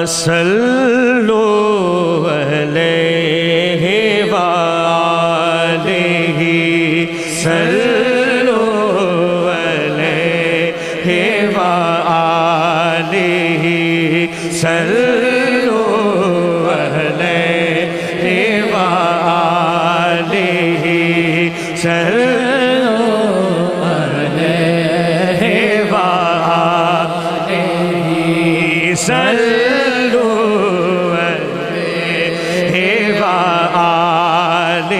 صلو علیہ وآلہ صلو علیہ وآلہ صلو علیہ وآلہ صلو علیہ وآلہ صلو علیہ وآلہ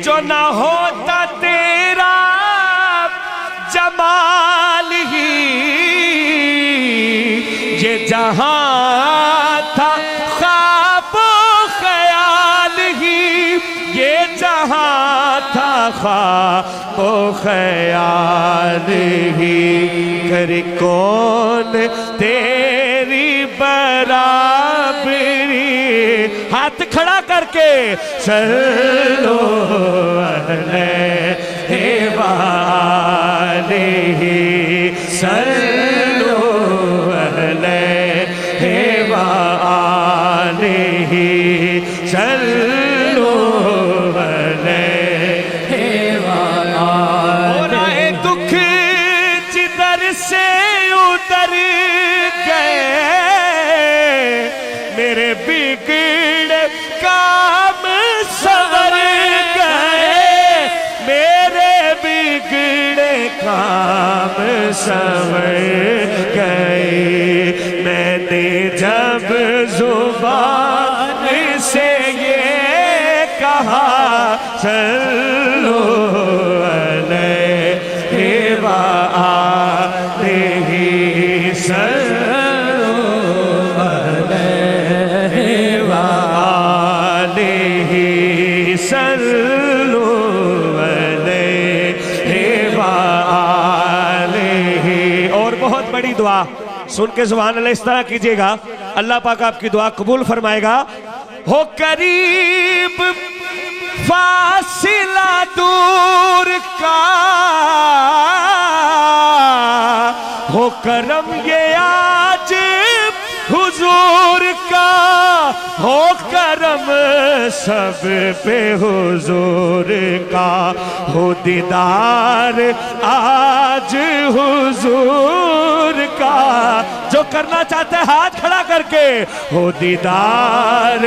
جو نہ ہوتا تیرا جمال ہی یہ جہاں تھا خواب و خیال ہی یہ جہاں تھا خواب و خیال ہی کر کون تیری برابری ہاتھ کھڑا کر کے صلو علیہ وآلہ صلو علیہ وآلہ صلو علیہ وآلہ اور آئے دکھ جدھر سے ادھر گئے میرے بگڑے کام سور گئے میرے بگڑے کام سور گئے میں نے جب زبان سے یہ کہا صلو علیہ وآلہ صلو علیہ وآلہ صلو علیہ وآلہ اور بہت بڑی دعا سن کے سبحان اللہ اس طرح کیجئے گا اللہ پاک آپ کی دعا قبول فرمائے گا ہو قریب فاصلہ دور کا ہو کرم یہ آج حضور کا ہو کرم سب پہ حضور کا ہو دیدار آج حضور کا جو کرنا چاہتے ہیں ہاتھ کھڑا کر کے ہو دیدار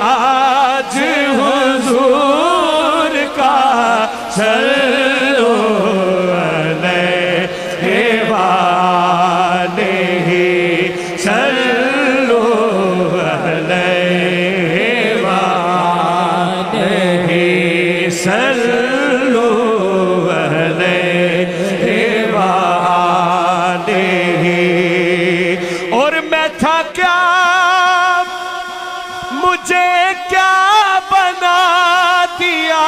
آج حضور کا صلو علیہ وآلہ صلو علیہ وآلہ صلو علیہ وآلہ اور میں تھا کیا مجھے کیا بنا دیا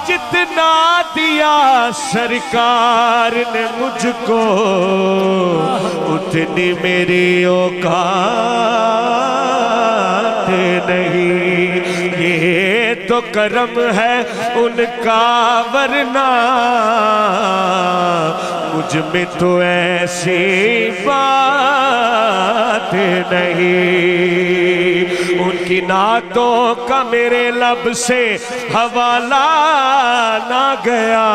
جتنا دیا سرکار نے مجھ کو اتنی میری اوقات نہیں یہ تو کرم ہے ان کا ورنہ مجھ میں تو ایسی بات نہیں ان کی نعتوں کا میرے لب سے حوالہ نہ گیا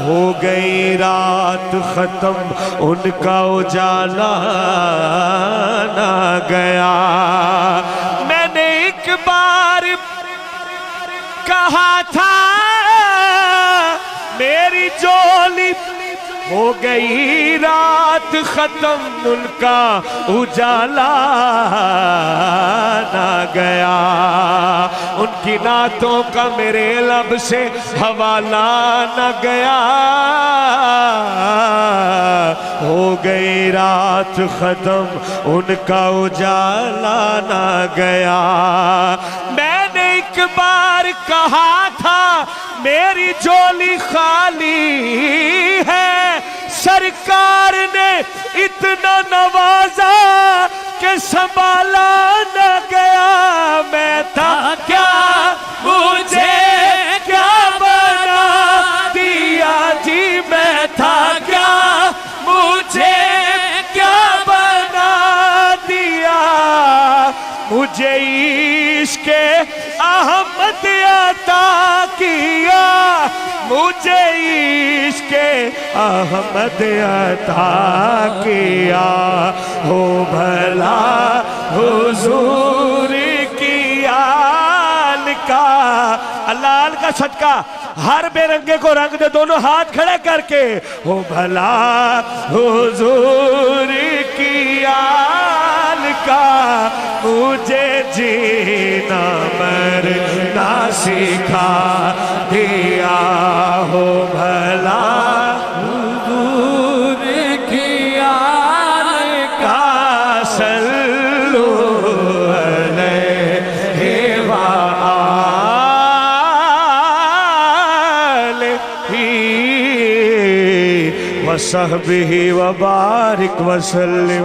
ہو گئی رات ختم ان کا اجالا نہ گیا میں نے ایک بار کہا تھا میری جولی ہو گئی رات ختم ان کا اجالا نہ گیا ان کی نعتوں کا میرے لب سے حوالہ نہ گیا ہو گئی رات ختم ان کا اجالا نہ گیا میں نے ایک بار کہا تھا میری جولی خالی ہے سرکار نے اتنا نوازا کہ سنبھالا نہ گیا میں تھا کیا مجھے کیا بنا دیا جی میں تھا کیا مجھے عشق احمد عطا کیا مجھے عشق احمد عطا کیا ہو بھلا حضور کی آل کا اللہ آل کا صدقہ ہر بے رنگے کو رنگ دے دونوں ہاتھ کھڑے کر کے ہو بھلا حضور کی آل کا مجھے جینا مرنا سکھا دیا ہو بھلا حضور کی آل کا صلو علیہ وآلہ وصحبہ وبارک وسلم